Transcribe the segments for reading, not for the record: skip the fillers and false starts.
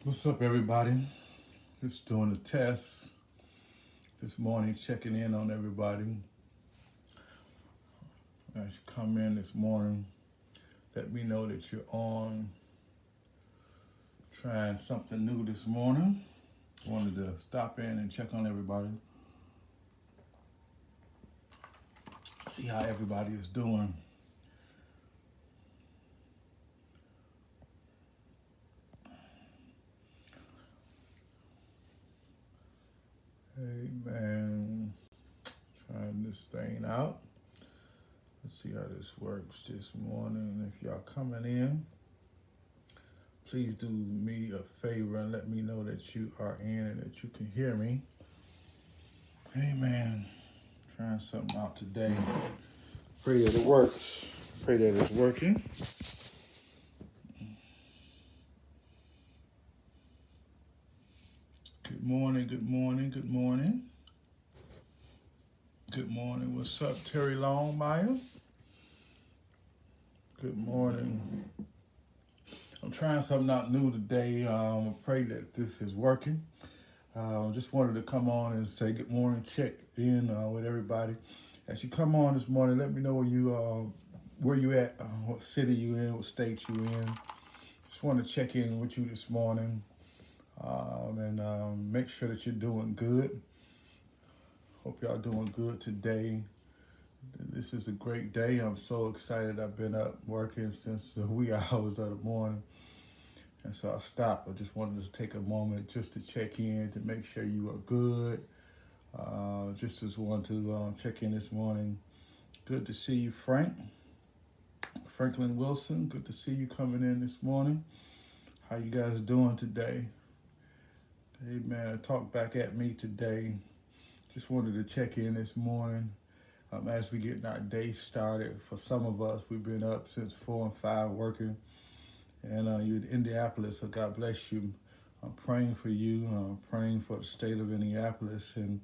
What's up, everybody? Just doing a test this morning, checking in on everybody. As you come in this morning, let me know that you're on. Trying something new this morning. Wanted to stop in and check on everybody. See how everybody is doing. Hey, man. Trying this thing out. Let's see how this works this morning. If y'all coming in, please do me a favor and let me know that you are in and that you can hear me. Amen. Trying something out today. Pray that it works. Pray that it's working. Good morning, good morning, good morning. Good morning. What's up, Terry Longmire? Good morning. I'm trying something out new today. I pray that this is working. Just wanted to come on and say good morning, check in with everybody. As you come on this morning, let me know where you at, what city you in, what state you in. Just want to check in with you this morning and make sure that you're doing good. Hope y'all doing good today. This is a great day. I'm so excited. I've been up working since the wee hours of the morning. And so I stopped. I just wanted to take a moment just to check in to make sure you are good. Just as want to check in this morning. Good to see you, Franklin Wilson. Good to see you coming in this morning. How you guys doing today? Hey man, talk back at me today. Just wanted to check in this morning as we getting our day started. For some of us, we've been up since 4 and 5 working. And you're in Indianapolis, so God bless you. I'm praying for you. I'm praying for the state of Indianapolis and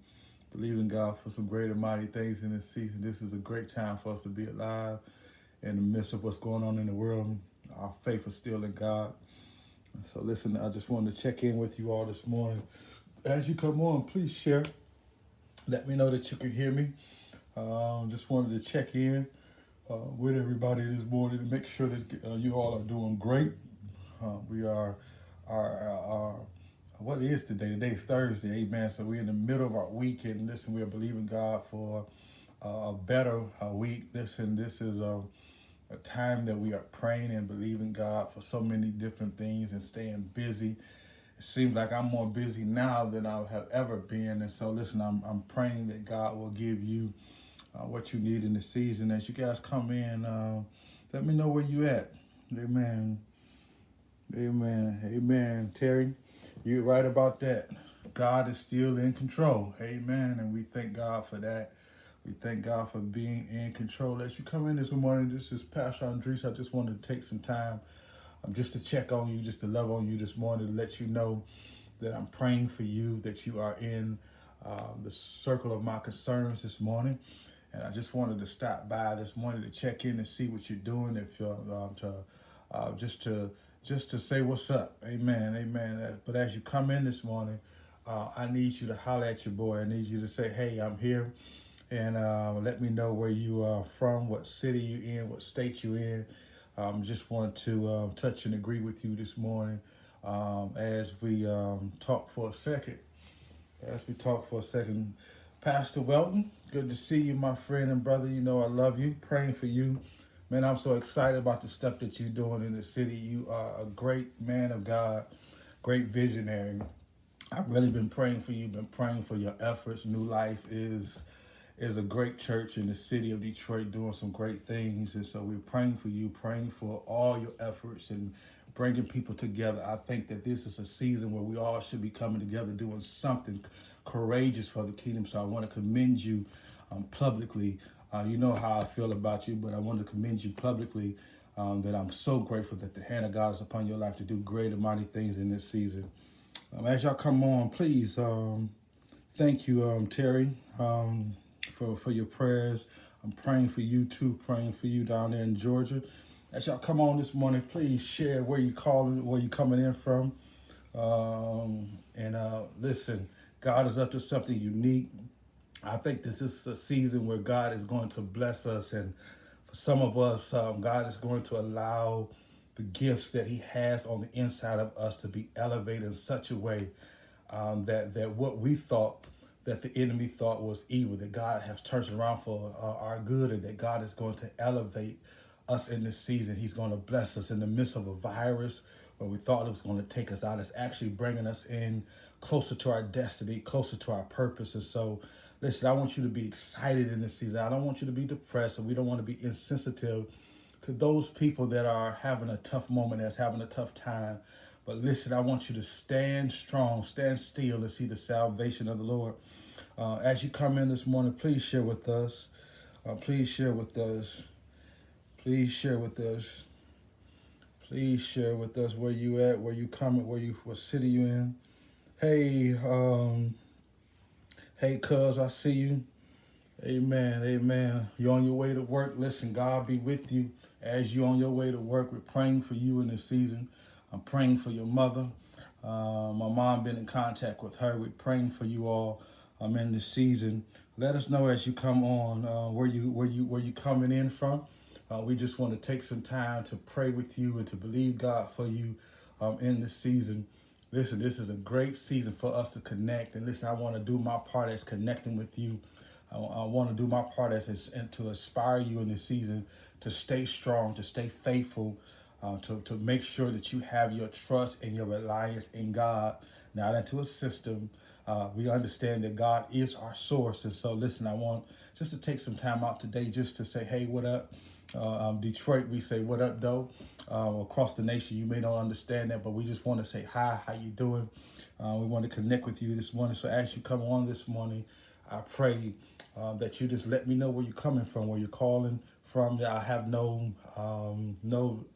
believing God for some great and mighty things in this season. This is a great time for us to be alive in the midst of what's going on in the world. Our faith is still in God. So listen, I just wanted to check in with you all this morning. As you come on, please share. Let me know that you can hear me. Just wanted to check in with everybody this morning to make sure that you all are doing great. We are what is today? Today's Thursday, amen. So we're in the middle of our week, and listen, we are believing God for a better week. Listen, this is a time that we are praying and believing God for so many different things and staying busy. It seems like I'm more busy now than I have ever been. And so listen, I'm praying that God will give you what you need in the season. As you guys come in, let me know where you at. Amen. Amen. Amen. Terry, you're right about that. God is still in control. Amen. And we thank God for that. We thank God for being in control. As you come in this morning, this is Pastor Andres. I just wanted to take some time just to check on you, just to love on you this morning, to let you know that I'm praying for you, that you are in the circle of my concerns this morning. And I just wanted to stop by this morning to check in and see what you're doing. If you're just to say what's up, amen, amen. But as you come in this morning, I need you to holler at your boy. I need you to say, "Hey, I'm here," and let me know where you are from, what city you in, what state you in. Just want to touch and agree with you this morning as we talk for a second. Pastor Welton, good to see you, my friend and brother. You know I love you, praying for you. Man, I'm so excited about the stuff that you're doing in the city. You are a great man of God, great visionary. I've really been praying for you, been praying for your efforts. New Life is a great church in the city of Detroit doing some great things. And so we're praying for you, praying for all your efforts and bringing people together. I think that this is a season where we all should be coming together, doing something courageous for the kingdom. So I want to commend you publicly. You know how I feel about you, but I want to commend you publicly that I'm so grateful that the hand of God is upon your life to do great and mighty things in this season. As y'all come on, please, thank you, Terry, for your prayers. I'm praying for you too, praying for you down there in Georgia. As y'all come on this morning, please share where you calling, where you coming in from. Listen, God is up to something unique. I think this is a season where God is going to bless us, and for some of us, God is going to allow the gifts that He has on the inside of us to be elevated in such a way that what we thought that the enemy thought was evil, that God has turned around for our good, and that God is going to elevate us in this season. He's going to bless us in the midst of a virus where we thought it was going to take us out. It's actually bringing us in closer to our destiny, closer to our purpose. And so, listen, I want you to be excited in this season. I don't want you to be depressed, and we don't want to be insensitive to those people that are having a tough moment, that's having a tough time. But listen, I want you to stand strong, stand still, and see the salvation of the Lord. As you come in this morning, please share with us. Please share with us. Please share with us. Please share with us where you at, where you coming, what city you in. Hey, hey, cuz, I see you. Amen, amen. You on your way to work. Listen, God be with you as you on your way to work. We're praying for you in this season. I'm praying for your mother. My mom been in contact with her. We're praying for you all. I'm in this season. Let us know as you come on where you coming in from. We just want to take some time to pray with you and to believe God for you in this season. Listen, this is a great season for us to connect. And listen, I want to do my part as connecting with you. I want to do my part as and to inspire you in this season to stay strong, to stay faithful, to make sure that you have your trust and your reliance in God, not into a system. We understand that God is our source. And so, listen, I want just to take some time out today just to say, hey, what up? Detroit, we say, what up, though? Across the nation, you may not understand that, but we just want to say hi, how you doing? We want to connect with you this morning. So as you come on this morning, I pray that you just let me know where you're coming from, where you're calling from. I have no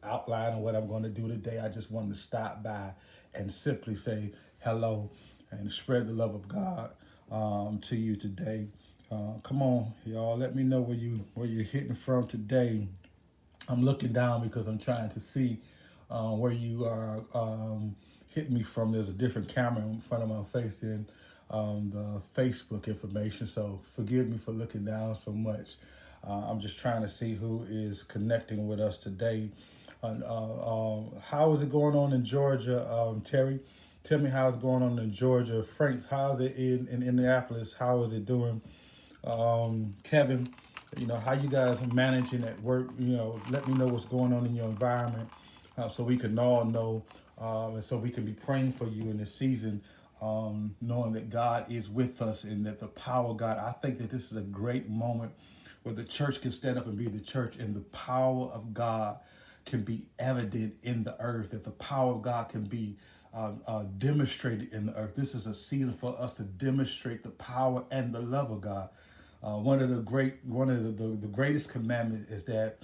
outline on what I'm going to do today. I just wanted to stop by and simply say hello and spread the love of God to you today. Come on, y'all. Let me know where you're hitting from today. I'm looking down because I'm trying to see where you are hitting me from. There's a different camera in front of my face than the Facebook information, so forgive me for looking down so much. I'm just trying to see who is connecting with us today. How is it going on in Georgia, Terry? Tell me how it's going on in Georgia. Frank, how's it in Indianapolis? How is it doing? Kevin, how you guys are managing at work. Let me know what's going on in your environment so we can all know and so we can be praying for you in this season, knowing that God is with us and that the power of God. I think that this is a great moment where the church can stand up and be the church, and the power of God can be evident in the earth, that the power of God can be demonstrated in the earth. This is a season for us to demonstrate the power and the love of God. One of the greatest commandments is that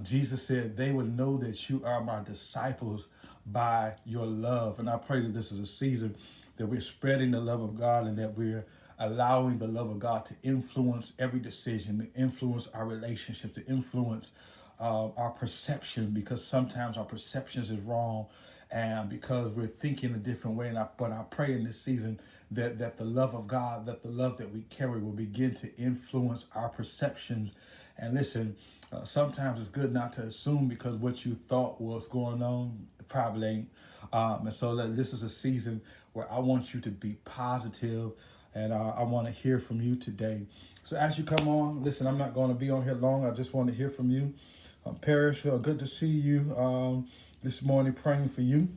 Jesus said they would know that you are my disciples by your love. And I pray that this is a season that we're spreading the love of God, and that we're allowing the love of God to influence every decision, to influence our relationship, to influence our perception, because sometimes our perceptions is wrong, and because we're thinking a different way. But I pray in this season that the love of God, that the love that we carry will begin to influence our perceptions. And listen, sometimes it's good not to assume, because what you thought was going on probably ain't. And so this is a season where I want you to be positive, and I want to hear from you today. So as you come on, listen, I'm not going to be on here long. I just want to hear from you. Parrish, good to see you this morning, praying for you,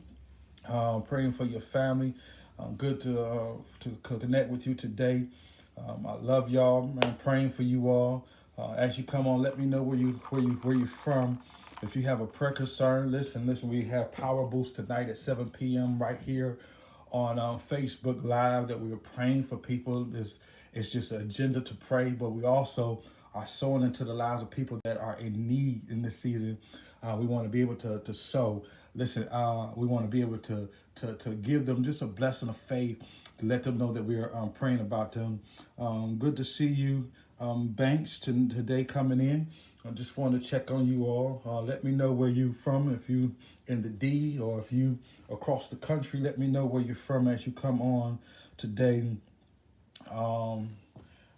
praying for your family. Good to connect with you today. I love y'all, man. Praying for you all. As you come on, let me know where you're from. If you have a prayer concern, listen. We have Power Boost tonight at 7 p.m. right here on Facebook Live. That we are praying for people. It's just an agenda to pray, but we also are sowing into the lives of people that are in need in this season. We want to be able to sow. Listen, we want to be able to give them just a blessing of faith, to let them know that we are praying about them. Good to see you, Banks today coming in. I just want to check on you all. Let me know where you from. If you in the D or if you across the country, let me know where you're from as you come on today.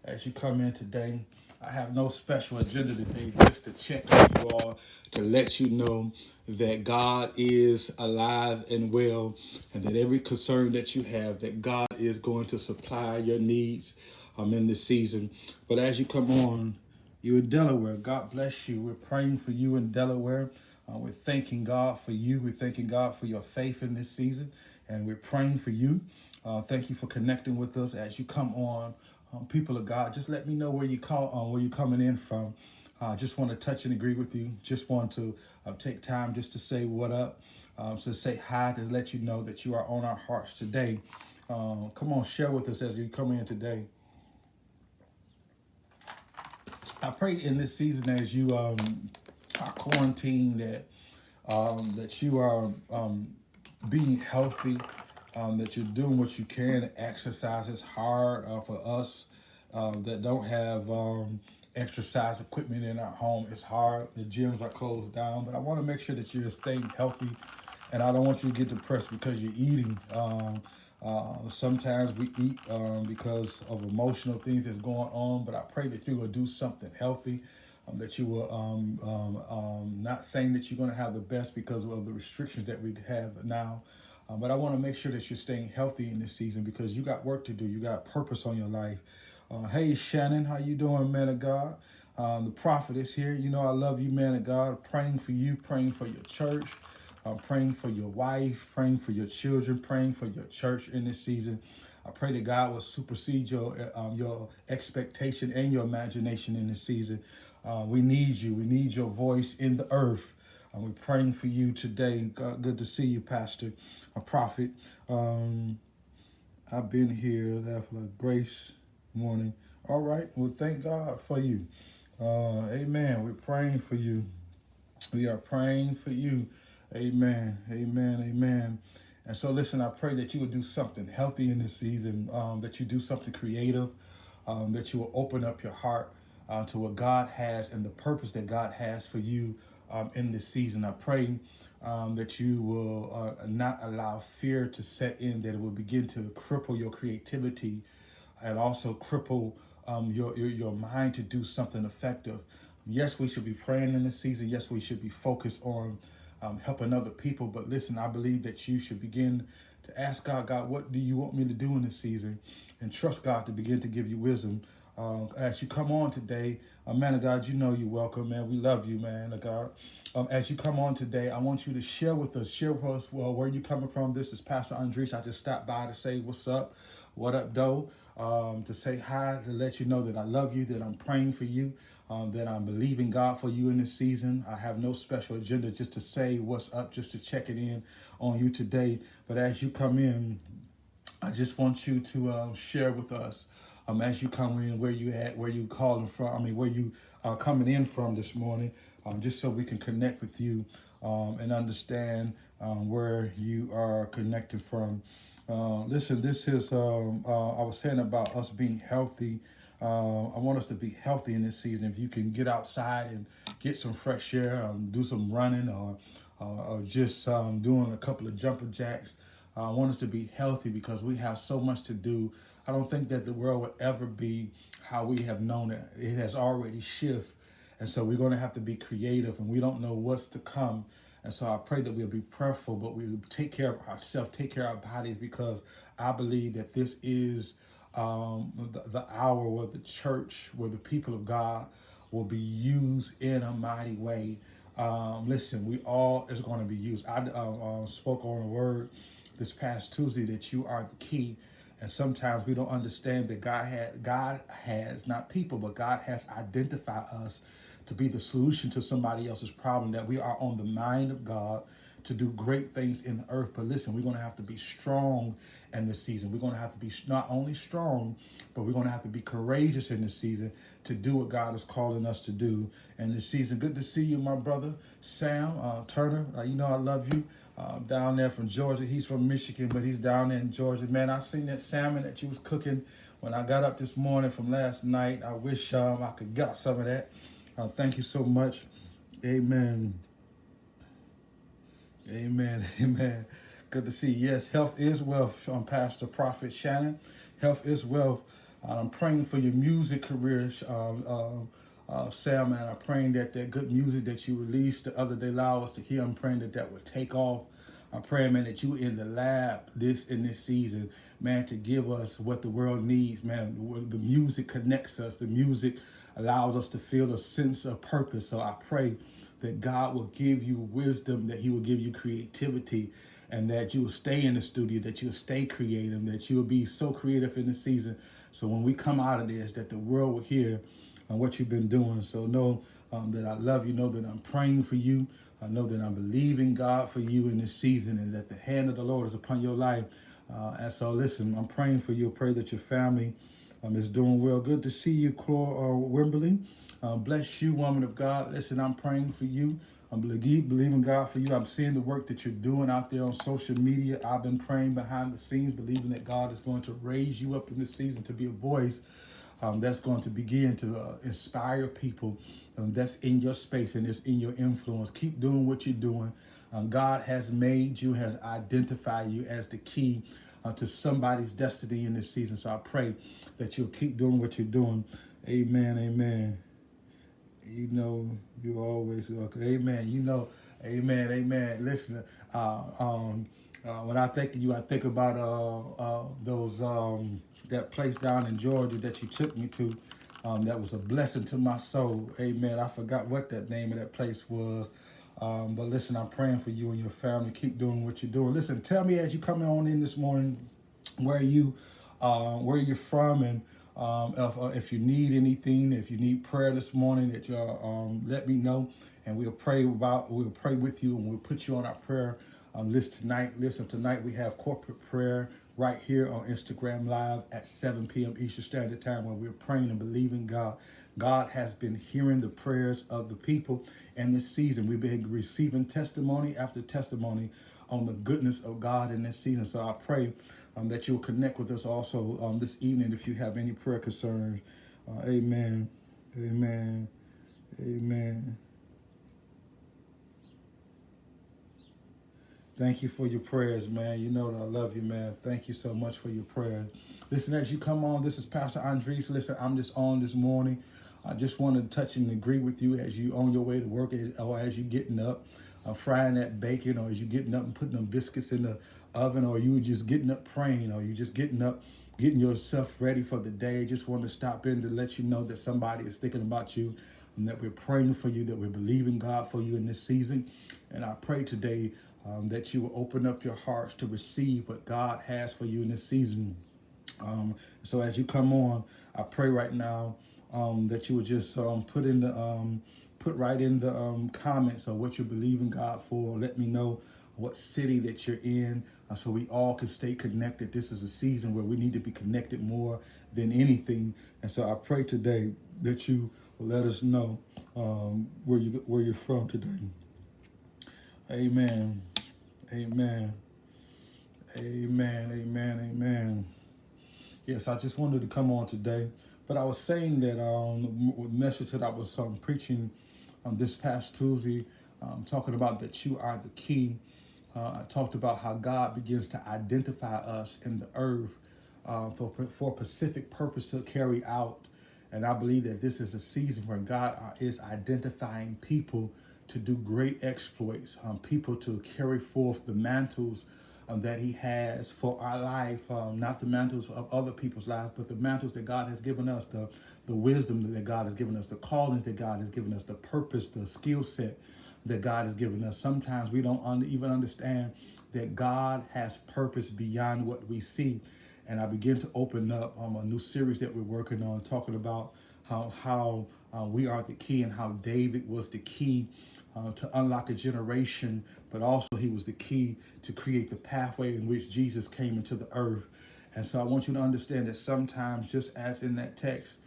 As you come in today, I have no special agenda today, just to check on you all, to let you know that God is alive and well, and that every concern that you have, that God is going to supply your needs in this season. But as you come on, you in Delaware, God bless you. We're praying for you in Delaware. We're thanking God for you. We're thanking God for your faith in this season, and we're praying for you. Thank you for connecting with us as you come on. People of God, just let me know where you where you're coming in from. Just want to touch and agree with you. Just want to take time just to say what up, to say hi, to let you know that you are on our hearts today. Come on, share with us as you come in today. I pray in this season as you are quarantined that you are being healthy, that you're doing what you can. Exercise is hard for us that don't have exercise equipment in our home. It's hard. The gyms are closed down, but I want to make sure that you're staying healthy, and I don't want you to get depressed because you're eating. Sometimes we eat because of emotional things that's going on, but I pray that you will do something healthy, that you will, not saying that you're going to have the best because of the restrictions that we have now, but I want to make sure that you're staying healthy in this season because you got work to do. You got purpose on your life. Hey, Shannon, how you doing, man of God? The prophet is here. You know I love you, man of God. Praying for you, praying for your church. Praying for your wife, praying for your children, praying for your church in this season. I pray that God will supersede your expectation and your imagination in this season. We need you. We need your voice in the earth. We're praying for you today. God, good to see you, Pastor, a prophet. I've been here. After grace morning. All right. Well, thank God for you. Amen. We're praying for you. We are praying for you. Amen. Amen. Amen. And so, listen, I pray that you would do something healthy in this season, that you do something creative, that you will open up your heart to what God has and the purpose that God has for you in this season. I pray that you will not allow fear to set in, that it will begin to cripple your creativity and also cripple your mind to do something effective. Yes, we should be praying in this season. Yes, we should be focused on helping other people. But listen, I believe that you should begin to ask God, what do you want me to do in this season? And trust God to begin to give you wisdom. As you come on today, man of God, you know you're welcome, man. We love you, man of God. As you come on today, I want you to share with us where you're coming from. This is Pastor Andres. I just stopped by to say what's up, what up, doe, to say hi, to let you know that I love you, that I'm praying for you, that I'm believing God for you in this season. I have no special agenda, just to say what's up, just to check it in on you today. But as you come in, I just want you to share with us as you come in, where you at, where you calling from, where you are coming in from this morning, just so we can connect with you and understand where you are connecting from. Listen, this is, I was saying about us being healthy. I want us to be healthy in this season. If you can get outside and get some fresh air, do some running or just doing a couple of jumper jacks. I want us to be healthy because we have so much to do. I don't think that the world will ever be how we have known it. It has already shifted. And so we're going to have to be creative, and we don't know what's to come. And so I pray that we'll be prayerful, but we'll take care of ourselves, take care of our bodies, because I believe that this is the hour where the church, where the people of God will be used in a mighty way. Listen, we all is going to be used. I spoke on a word this past Tuesday that you are the key. And sometimes we don't understand that God has, not people, but God has identified us to be the solution to somebody else's problem, that we are on the mind of God to do great things in the earth. But listen, we're going to have to be strong in this season. We're going to have to be not only strong, but we're going to have to be courageous in this season to do what God is calling us to do in this season. Good to see you, my brother, Sam Turner. You know I love you. Down there from Georgia. He's from Michigan, but he's down there in Georgia. Man, I seen that salmon that you was cooking when I got up this morning from last night. I wish I could got some of that. Thank you so much. Amen. Amen. Amen. Good to see you. Yes, health is wealth. Pastor Prophet Shannon. Health is wealth. I'm praying for your music career, Sam, and I'm praying that that good music that you released the other day allow us to hear. I'm praying that that would take off. I'm praying, man, that you in the lab in this season, man, to give us what the world needs, man. The music connects us. The music allows us to feel a sense of purpose. So I pray that God will give you wisdom, that He will give you creativity, and that you will stay in the studio, that you'll stay creative, that you will be so creative in the season. So when we come out of this, that the world will hear what you've been doing. So know that I love you. Know that I'm praying for you. I know that I'm believing God for you in this season, and that the hand of the Lord is upon your life. And so listen, I'm praying for you. I pray that your family is doing well. Good to see you, Chloe Wimberly. Bless you, woman of God. Listen, I'm praying for you. I'm believing God for you. I'm seeing the work that you're doing out there on social media. I've been praying behind the scenes, believing that God is going to raise you up in this season to be a voice that's going to begin to inspire people that's in your space and is in your influence. Keep doing what you're doing. God has made you, has identified you as the key to somebody's destiny in this season. So I pray that you'll keep doing what you're doing. Amen, amen. You know, you always look. Amen. You know, amen, amen. Listen, when I think of you, I think about those that place down in Georgia that you took me to. That was a blessing to my soul. Amen. I forgot what that name of that place was. But listen, I'm praying for you and your family. Keep doing what you're doing. Listen, tell me as you come on in this morning where you're from, and if you need anything, if you need prayer this morning, that you let me know, and we'll pray with you, and we'll put you on our prayer list tonight. Listen, tonight we have corporate prayer right here on Instagram Live at 7 p.m. Eastern Standard Time, where we're praying and believing God. God has been hearing the prayers of the people in this season. We've been receiving testimony after testimony on the goodness of God in this season. So I pray that you'll connect with us also this evening if you have any prayer concerns. Amen. Amen. Amen. Thank you for your prayers, man. You know that I love you, man. Thank you so much for your prayers. Listen, as you come on, this is Pastor Andres. Listen, I'm just on this morning. I just want to touch and agree with you as you on your way to work, or as you getting up, frying that bacon, or as you getting up and putting them biscuits in the oven, or you just getting up praying, or you just getting up, getting yourself ready for the day. Just want to stop in to let you know that somebody is thinking about you, and that we're praying for you, that we're believing God for you in this season. And I pray today that you will open up your hearts to receive what God has for you in this season. So as you come on, I pray right now that you would just put right in the comments of what you're believing God for. Let me know what city that you're in, so we all can stay connected. This is a season where we need to be connected more than anything. And so I pray today that you will let us know where you're from today. Amen. Amen. Amen. Amen. Amen. Yes, I just wanted to come on today, but I was saying that the message that I was preaching this past Tuesday, talking about that you are the key. I talked about how God begins to identify us in the earth for a specific purpose to carry out. And I believe that this is a season where God is identifying people to do great exploits, people to carry forth the mantles that He has for our life, not the mantles of other people's lives, but the mantles that God has given us, the wisdom that God has given us, the callings that God has given us, the purpose, the skill set that God has given us. Sometimes we don't even understand that God has purpose beyond what we see. And I begin to open up a new series that we're working on, talking about how we are the key, and how David was the key to unlock a generation, but also he was the key to create the pathway in which Jesus came into the earth. And so I want you to understand that sometimes, just as in that text,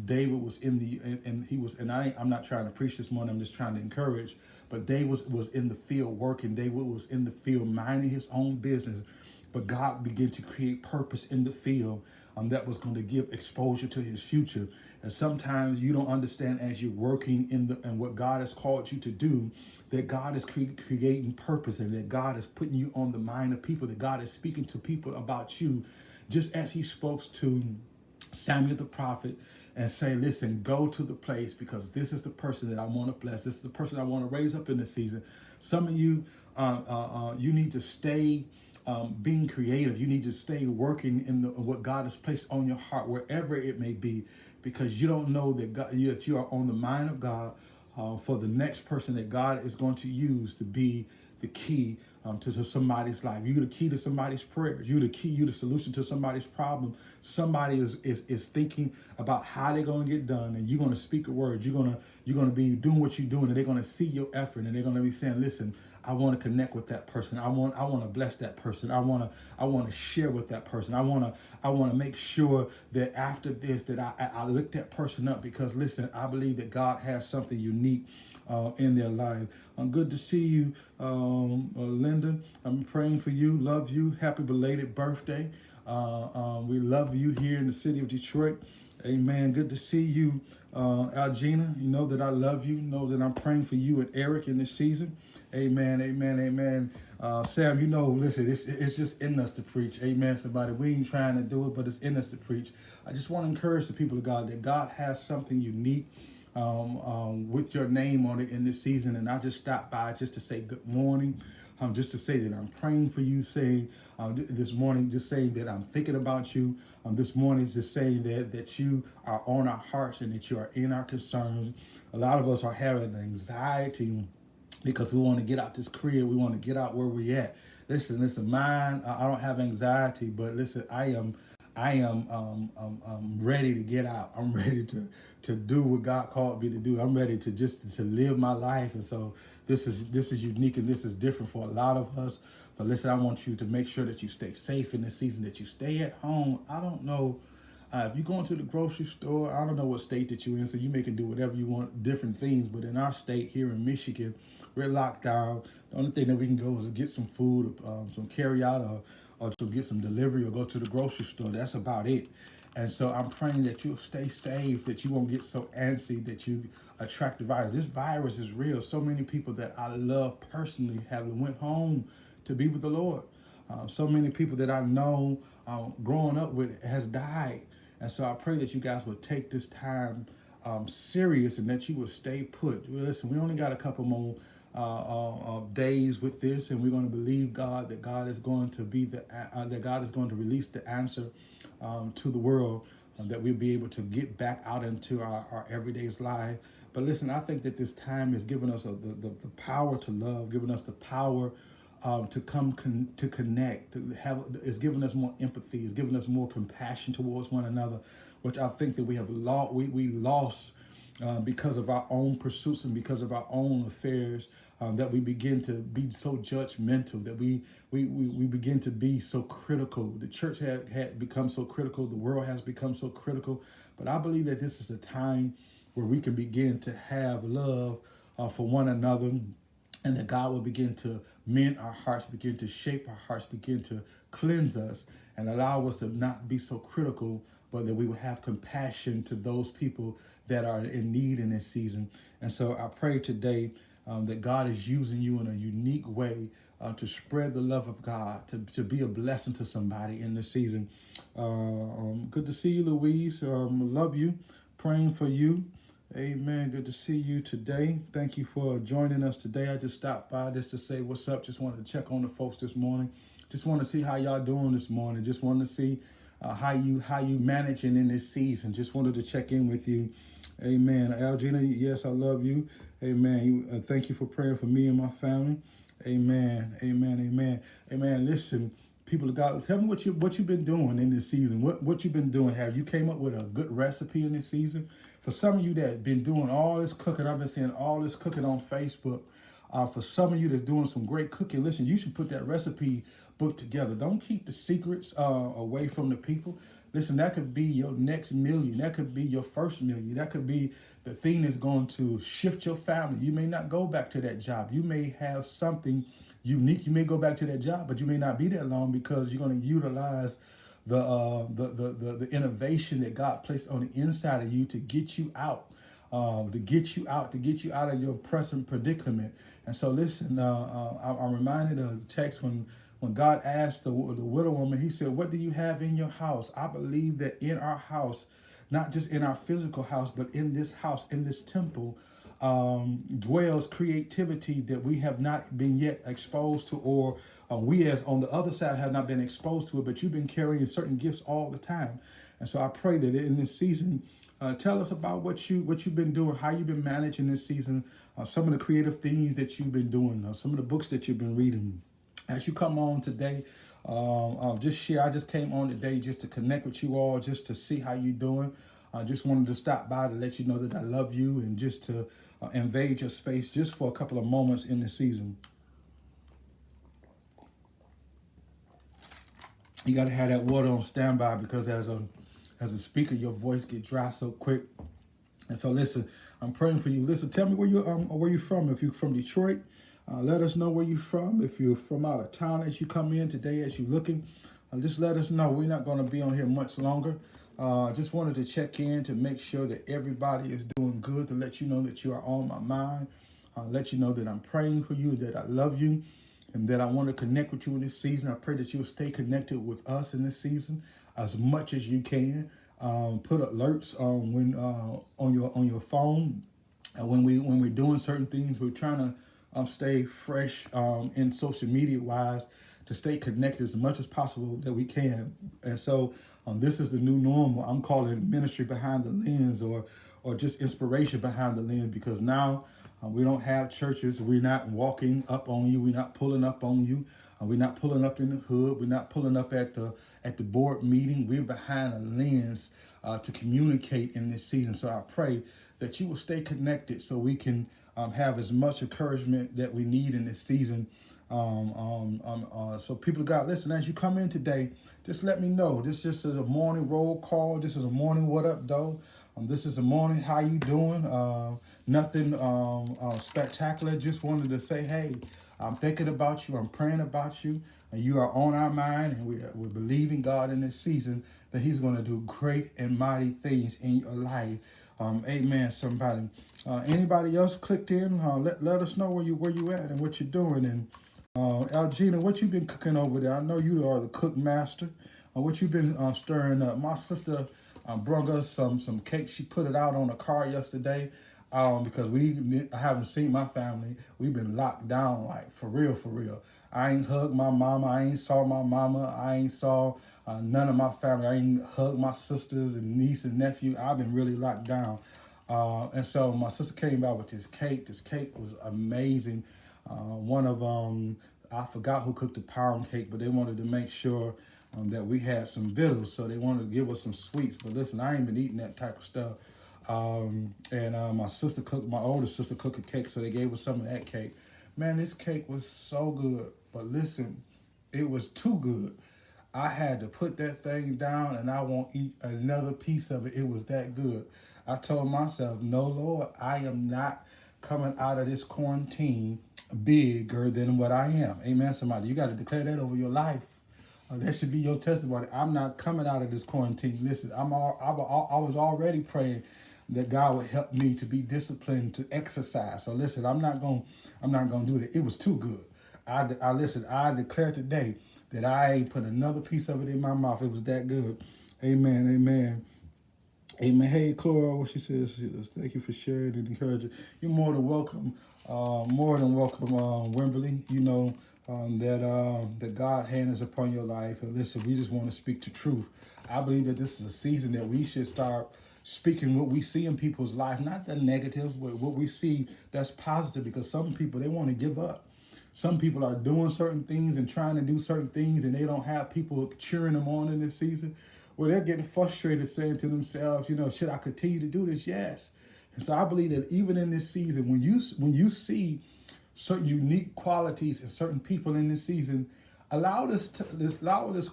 David was I'm not trying to preach this morning, I'm just trying to encourage, but David was in the field working. David was in the field minding his own business, but God began to create purpose in the field that was going to give exposure to his future. And sometimes you don't understand as you're working in what God has called you to do, that God is creating purpose, and that God is putting you on the mind of people, that God is speaking to people about you, just as he spoke to Samuel the prophet, and say, listen, go to the place, because this is the person that I want to bless. This is the person I want to raise up in this season. Some of you, you need to stay being creative. You need to stay working in what God has placed on your heart, wherever it may be, because you don't know that that you are on the mind of God for the next person that God is going to use to be the key to somebody's life. You're the key to somebody's prayers. You're the key. You're the solution to somebody's problem. Somebody is thinking about how they're going to get done, and you're going to speak a word. You're going to be doing what you're doing, and they're going to see your effort, and they're going to be saying, "Listen, I want to connect with that person. I want to bless that person. I want to share with that person. I want to make sure that after this that I look that person up, because listen, I believe that God has something unique in their life." Good to see you, Linda. I'm praying for you. Love you. Happy belated birthday. We love you here in the city of Detroit. Amen. Good to see you, Algina. You know that I love you. You know that I'm praying for you and Eric in this season. Amen. Amen. Amen. Sam, you know, listen, it's just in us to preach. Amen. Somebody, we ain't trying to do it, but it's in us to preach. I just want to encourage the people of God that God has something unique with your name on it in this season. And I just stopped by just to say good morning, just to say that I'm praying for you, saying this morning, just saying that I'm thinking about you. This morning is just saying that you are on our hearts and that you are in our concerns. A lot of us are having anxiety because we want to get out this crib. We want to get out where we at. Listen, mine, I don't have anxiety, but listen, I am ready to get out. I'm ready to do what God called me to do. I'm ready to live my life. And so this is unique, and this is different for a lot of us. But listen, I want you to make sure that you stay safe in this season, that you stay at home. I don't know if you're going to the grocery store, I don't know what state that you're in, so you can do whatever you want, different things. But in our state here in Michigan, we're locked down. The only thing that we can go is to get some food, some carry out, or to get some delivery, or go to the grocery store. That's about it. And so I'm praying that you'll stay safe, that you won't get so antsy that you attract the virus. This virus is real. So many people that I love personally have went home to be with the Lord. So many people that I know growing up with has died. And so I pray that you guys would take this time serious, and that you would stay put. Listen, we only got a couple more days with this, and we're going to believe God that God is going to be that God is going to release the answer to the world, that we'll be able to get back out into our everyday's life. But listen, I think that this time has given us the power to love, given us the power to to connect, it's given us more empathy, it's given us more compassion towards one another, which I think that we have lost because of our own pursuits and because of our own affairs, that we begin to be so judgmental, that we begin to be so critical. The church had become so critical, the world has become so critical, but I believe that this is the time where we can begin to have love for one another, and that God will begin to mend our hearts, begin to shape our hearts, begin to cleanse us, and allow us to not be so critical, but that we will have compassion to those people that are in need in this season. And so I pray today that God is using you in a unique way to spread the love of God, to be a blessing to somebody in this season. Good to see you, Louise. Love you. Praying for you. Amen. Good to see you today. Thank you for joining us today. I just stopped by just to say what's up. Just wanted to check on the folks this morning. Just want to see how y'all doing this morning. Just wanted to see how you managing in this season. Just wanted to check in with you. Amen. Algina, yes, I love you. Amen. Thank you for praying for me and my family. Amen. Amen. Amen. Amen. Listen, people of God, tell me what you've been doing in this season. What you've been doing? Have you came up with a good recipe in this season? For some of you that have been doing all this cooking, I've been seeing all this cooking on Facebook. For some of you that's doing some great cooking, listen, you should put that recipe book together. Don't keep the secrets away from the people. Listen, that could be your next million. That could be your first million. That could be the thing that's going to shift your family. You may not go back to that job. You may have something unique. You may go back to that job, but you may not be there long because you're going to utilize the innovation that God placed on the inside of you to get you out, to get you out, to get you out of your present predicament. And so, listen, I'm reminded of the text when God asked the widow woman, he said, "What do you have in your house?" I believe that in our house, not just in our physical house, but in this house, in this temple, dwells creativity that we have not been yet exposed to, or we as on the other side have not been exposed to it, but you've been carrying certain gifts all the time. And so I pray that in this season, tell us about what you've been doing, how you've been managing this season, some of the creative things that you've been doing, some of the books that you've been reading. As you come on today, just share. I just came on today just to connect with you all, just to see how you're doing. I just wanted to stop by to let you know that I love you, and just to invade your space just for a couple of moments in the season. You got to have that water on standby, because as a speaker, your voice gets dry so quick. And so listen, I'm praying for you. Listen, tell me where you're from. If you're from Detroit, let us know where you're from. If you're from out of town as you come in today, as you're looking, just let us know. We're not going to be on here much longer. Just wanted to check in to make sure that everybody is doing good, to let you know that you are on my mind, let you know that I'm praying for you, that I love you, and that I want to connect with you in this season. I pray that you'll stay connected with us in this season as much as you can. Put alerts on your phone. When we're doing certain things, we're trying to stay fresh in social media wise, to stay connected as much as possible that we can. And so this is the new normal. I'm calling it ministry behind the lens, or just inspiration behind the lens, because now we don't have churches. We're not walking up on you. We're not pulling up on you. We're not pulling up in the hood. We're not pulling up at the board meeting. We're behind a lens to communicate in this season. So I pray that you will stay connected, so we can have as much encouragement that we need in this season. So people of God, listen, as you come in today, just let me know. This just is a morning roll call. This is a morning what up, though. This is a morning how you doing. Nothing spectacular. Just wanted to say, hey, I'm thinking about you. I'm praying about you. And you are on our mind. And we're believing God in this season that he's going to do great and mighty things in your life. Amen, somebody. Anybody else clicked in? Let us know where you at and what you're doing. And Algina, what you been cooking over there? I know you are the cook master. What you been stirring up? My sister brought us some cake. She put it out on a car yesterday because I haven't seen my family. We've been locked down, like for real, for real. I ain't hugged my mama. I ain't saw my mama. I ain't saw none of my family. I ain't hugged my sisters and niece and nephew. I've been really locked down. And so my sister came out with this cake. This cake was amazing. I forgot who cooked the pound cake, but they wanted to make sure that we had some victuals, so they wanted to give us some sweets. But listen, I ain't been eating that type of stuff. And my older sister cooked a cake, so they gave us some of that cake. Man, this cake was so good. But listen, it was too good. I had to put that thing down, and I won't eat another piece of it. It was that good. I told myself, no, Lord, I am not coming out of this quarantine bigger than what I am. Amen, somebody. You got to declare that over your life. That should be your testimony. I'm not coming out of this quarantine. Listen, I was already praying that God would help me to be disciplined to exercise. So listen, I'm not gonna do that. It was too good. I declare today that I ain't put another piece of it in my mouth. It was that good. Amen. Amen. Amen. Hey, Clara, what she says, thank you for sharing and encouraging. You're more than welcome. Wimberly. You know that God's hand is upon your life. And listen, we just want to speak the truth. I believe that this is a season that we should start speaking what we see in people's life, not the negatives, but what we see that's positive, because some people, they want to give up. Some people are doing certain things and trying to do certain things, and they don't have people cheering them on in this season. Well, they're getting frustrated, saying to themselves, should I continue to do this? Yes. And so I believe that even in this season, when you see certain unique qualities in certain people in this season, allow this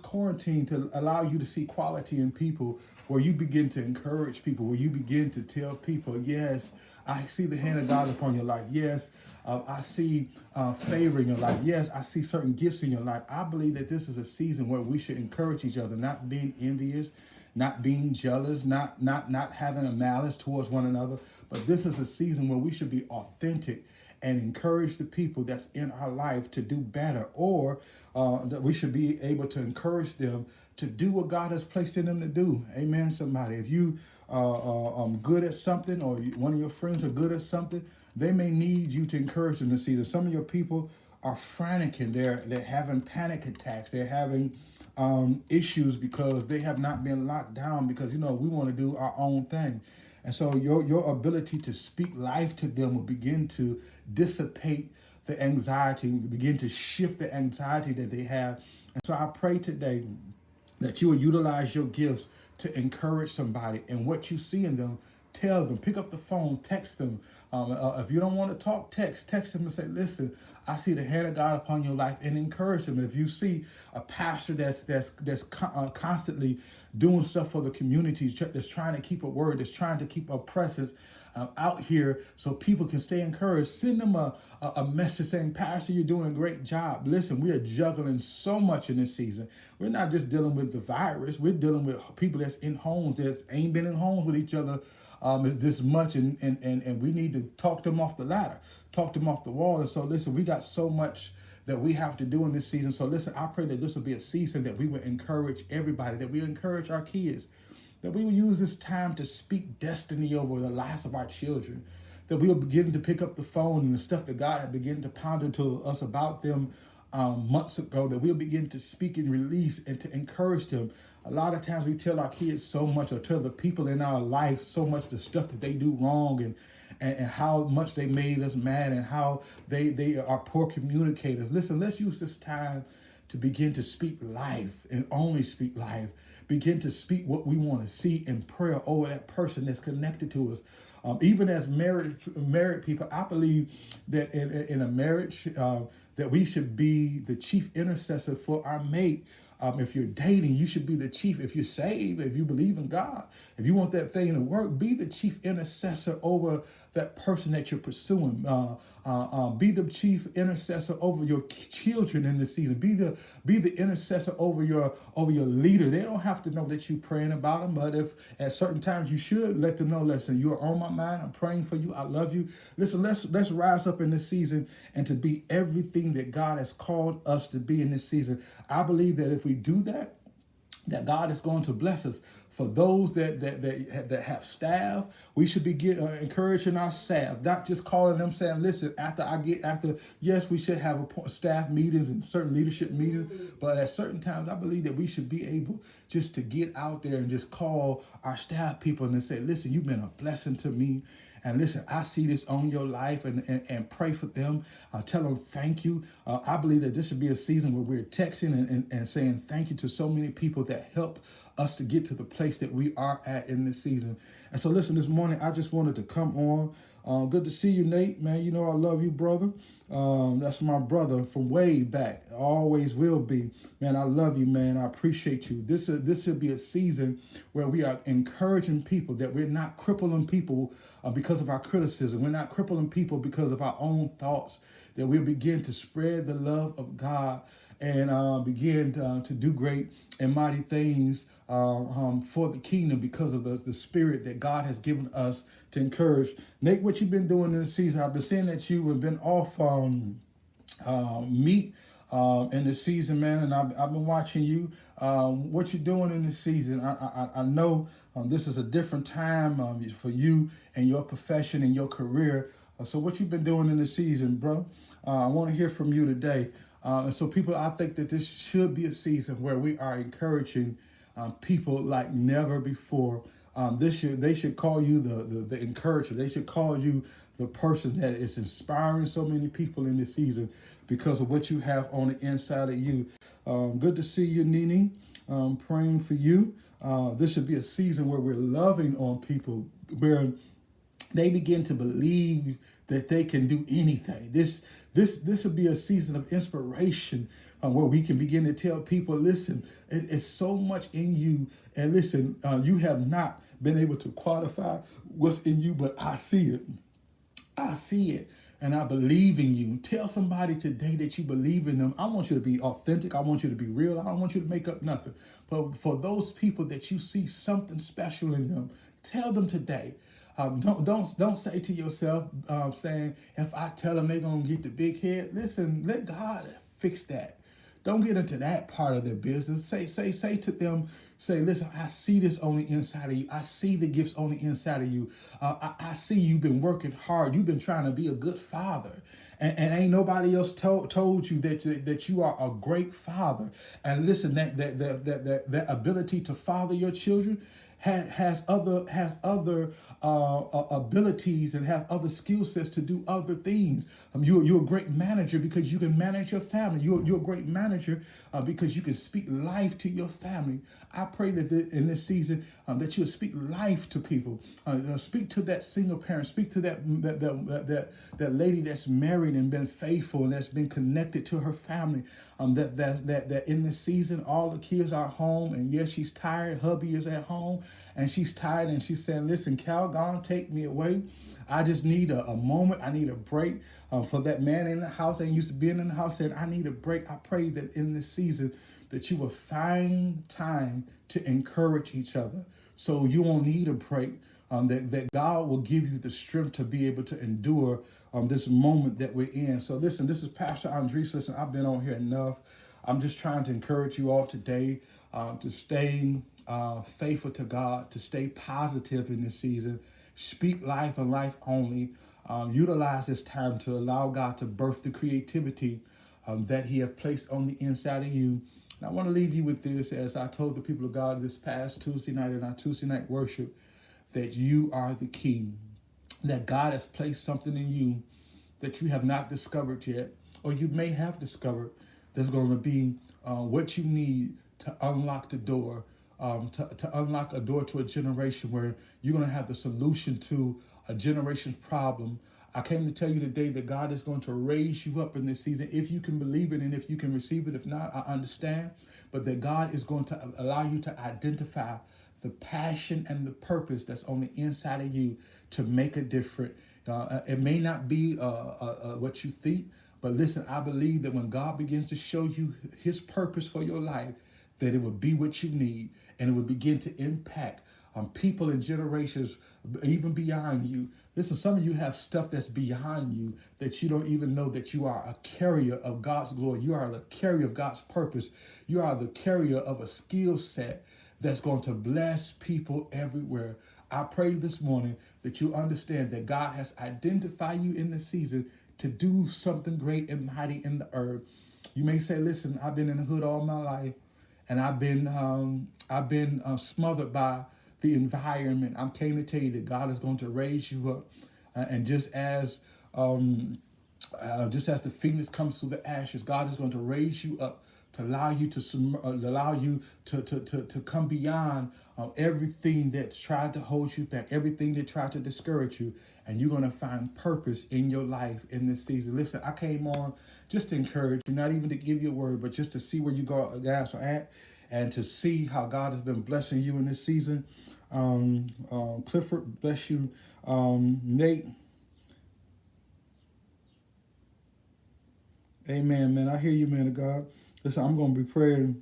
quarantine to allow you to see quality in people, where you begin to encourage people, where you begin to tell people, yes, I see the hand of God upon your life. Yes, I see favor in your life. Yes, I see certain gifts in your life. I believe that this is a season where we should encourage each other, not being envious, not being jealous, not having a malice towards one another. But this is a season where we should be authentic and encourage the people that's in our life to do better, or that we should be able to encourage them to do what God has placed in them to do. Amen, somebody. If you are good at something, or one of your friends are good at something, they may need you to encourage them this season. Some of your people are frantic and they're having panic attacks. They're having issues because they have not been locked down, because, we want to do our own thing. And so your ability to speak life to them will begin to dissipate the anxiety, begin to shift the anxiety that they have. And so I pray today that you will utilize your gifts to encourage somebody, and what you see in them, tell them, pick up the phone, text them. If you don't want to talk, text them and say, listen, I see the hand of God upon your life, and encourage them. If you see a pastor that's constantly doing stuff for the community, that's trying to keep a word, that's trying to keep a presence out here so people can stay encouraged, send them a message saying, Pastor, you're doing a great job. Listen, we are juggling so much in this season. We're not just dealing with the virus. We're dealing with people that's in homes that ain't been in homes with each other this much, and we need to talk them off the ladder, talk them off the wall. And so listen, we got so much that we have to do in this season. So listen, I pray that this will be a season that we will encourage everybody, that we encourage our kids, that we will use this time to speak destiny over the lives of our children, that we will begin to pick up the phone and the stuff that God had begun to ponder to us about them months ago, that we'll begin to speak and release and to encourage them. A lot of times we tell our kids so much, or tell the people in our life so much, the stuff that they do wrong, and how much they made us mad, and how they are poor communicators. Listen, let's use this time to begin to speak life, and only speak life. Begin to speak what we want to see in prayer over that person that's connected to us. Even as married people, I believe that in a marriage, that we should be the chief intercessor for our mate. If you're dating, you should be the chief. If you're saved, if you believe in God, if you want that thing to work, be the chief intercessor over that person that you're pursuing. Be the chief intercessor over your children in this season. Be the intercessor over your leader. They don't have to know that you're praying about them, but if at certain times you should let them know, listen, you are on my mind. I'm praying for you. I love you. Listen, let's rise up in this season and to be everything that God has called us to be in this season. I believe that if we do that God is going to bless us. For those that have staff, we should be encouraging our staff, not just calling them saying, listen, yes, we should have staff meetings and certain leadership meetings, but at certain times, I believe that we should be able just to get out there and just call our staff people and say, listen, you've been a blessing to me. And listen, I see this on your life, and pray for them. Tell them thank you. I believe that this should be a season where we're texting and saying thank you to so many people that help us to get to the place that we are at in this season. And so listen, this morning, I just wanted to come on. Good to see you, Nate, man. You know I love you, brother. That's my brother from way back. Always will be. Man, I love you, man. I appreciate you. This should be a season where we are encouraging people, that we're not crippling people because of our criticism. We're not crippling people because of our own thoughts, that we'll begin to spread the love of God and begin to do great and mighty things for the kingdom because of the spirit that God has given us to encourage. Nate, what you've been doing in the season, I've been seeing that you have been off meat in the season, man, and I've been watching you. What you're doing in the season, I know this is a different time for you and your profession and your career. So what you've been doing in the season, bro? I want to hear from you today. And so people, I think that this should be a season where we are encouraging people like never before. They should call you the encourager. They should call you the person that is inspiring so many people in this season because of what you have on the inside of you. Good to see you, Nene. Praying for you. This should be a season where we're loving on people, where they begin to believe that they can do anything. This would be a season of inspiration where we can begin to tell people, listen, it's so much in you. And listen, you have not been able to quantify what's in you, but I see it. I see it and I believe in you. Tell somebody today that you believe in them. I want you to be authentic. I want you to be real. I don't want you to make up nothing. But for those people that you see something special in them, tell them today. Don't say to yourself, saying, if I tell them they're gonna get the big head. Listen, let God fix that. Don't get into that part of their business. Say to them, say, listen, I see this on the inside of you. I see the gifts on the inside of you. I see you've been working hard. You've been trying to be a good father. And ain't nobody else told you that you are a great father. And listen, that ability to father your children has other abilities and have other skill sets to do other things. You're a great manager because you can manage your family. You're a great manager because you can speak life to your family. I pray that in this season that you'll speak life to people. Speak to that single parent. Speak to that lady that's married and been faithful and that's been connected to her family. That in this season all the kids are home and yes, she's tired. Hubby is at home and she's tired and she's saying, listen, Cal, gone, take me away. I just need a moment. I need a break. For that man in the house that used to be in the house said, I need a break. I pray that in this season that you will find time to encourage each other so you won't need a break. That God will give you the strength to be able to endure this moment that we're in. So listen, this is Pastor Andres. Listen, I've been on here enough. I'm just trying to encourage you all today to stay faithful to God, to stay positive in this season. Speak life and life only. Utilize this time to allow God to birth the creativity that He has placed on the inside of you. And I want to leave you with this, as I told the people of God this past Tuesday night in our Tuesday night worship, that you are the key, that God has placed something in you that you have not discovered yet, or you may have discovered, that's going to be what you need to unlock the door, to unlock a door to a generation where you're going to have the solution to a generation's problem. I came to tell you today that God is going to raise you up in this season if you can believe it and if you can receive it. If not, I understand. But that God is going to allow you to identify the passion and the purpose that's on the inside of you to make a difference. It may not be what you think, but listen, I believe that when God begins to show you His purpose for your life, that it will be what you need and it will begin to impact people and generations even beyond you. Listen, some of you have stuff that's beyond you that you don't even know that you are a carrier of God's glory. You are the carrier of God's purpose. You are the carrier of a skill set that's going to bless people everywhere. I pray this morning that you understand that God has identified you in this season to do something great and mighty in the earth. You may say, listen, I've been in the hood all my life and I've been smothered by the environment. I'm came to tell you that God is going to raise you up, and just as the phoenix comes through the ashes, God is going to raise you up to allow you to come beyond everything that's tried to hold you back, everything that tried to discourage you, and you're going to find purpose in your life in this season. Listen, I came on just to encourage you, not even to give you a word, but just to see where you guys are at, and to see how God has been blessing you in this season. Clifford, bless you. Nate, amen, man. I hear you, man of God. Listen, I'm going to be praying.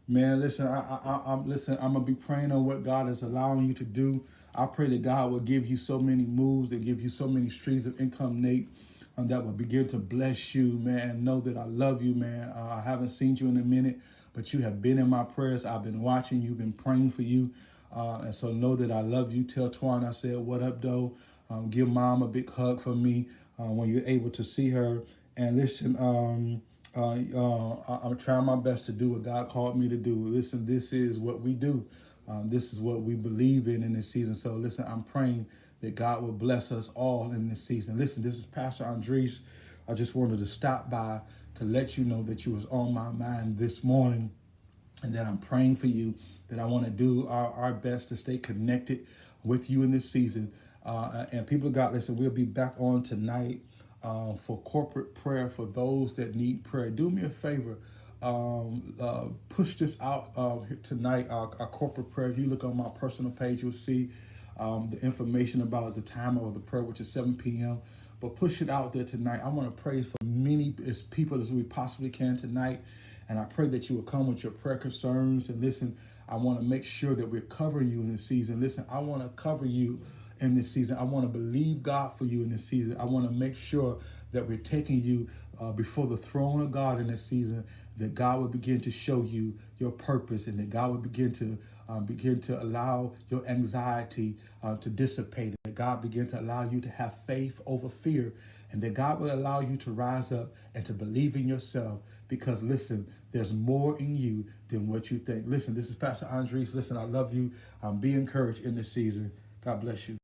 Man, listen, I'm going to be praying on what God is allowing you to do. I pray that God will give you so many moves, that give you so many streams of income, Nate, that will begin to bless you, man. Know that I love you, man. I haven't seen you in a minute, but you have been in my prayers. I've been watching you, been praying for you. And so know that I love you. Tell Twan I said, what up, though? Give Mom a big hug for me when you're able to see her. And listen, I'm trying my best to do what God called me to do. Listen, this is what we do. This is what we believe in this season. So listen, I'm praying that God will bless us all in this season. Listen, this is Pastor Andres. I just wanted to stop by to let you know that you was on my mind this morning and that I'm praying for you, that I want to do our best to stay connected with you in this season. And people of God, listen, we'll be back on tonight for corporate prayer for those that need prayer. Do me a favor. Push this out tonight, our corporate prayer. If you look on my personal page, you'll see the information about the time of the prayer, which is 7 p.m. But push it out there tonight. I want to pray for many as people as we possibly can tonight. And I pray that you will come with your prayer concerns. And listen, I want to make sure that we're covering you in this season. Listen, I want to cover you in this season. I want to believe God for you in this season. I want to make sure that we're taking you before the throne of God in this season, that God will begin to show you your purpose, and that God will begin to allow your anxiety to dissipate, that God begin to allow you to have faith over fear, and that God will allow you to rise up and to believe in yourself, because listen, there's more in you than what you think. Listen, this is Pastor Andres. Listen, I love you. Be encouraged in this season. God bless you.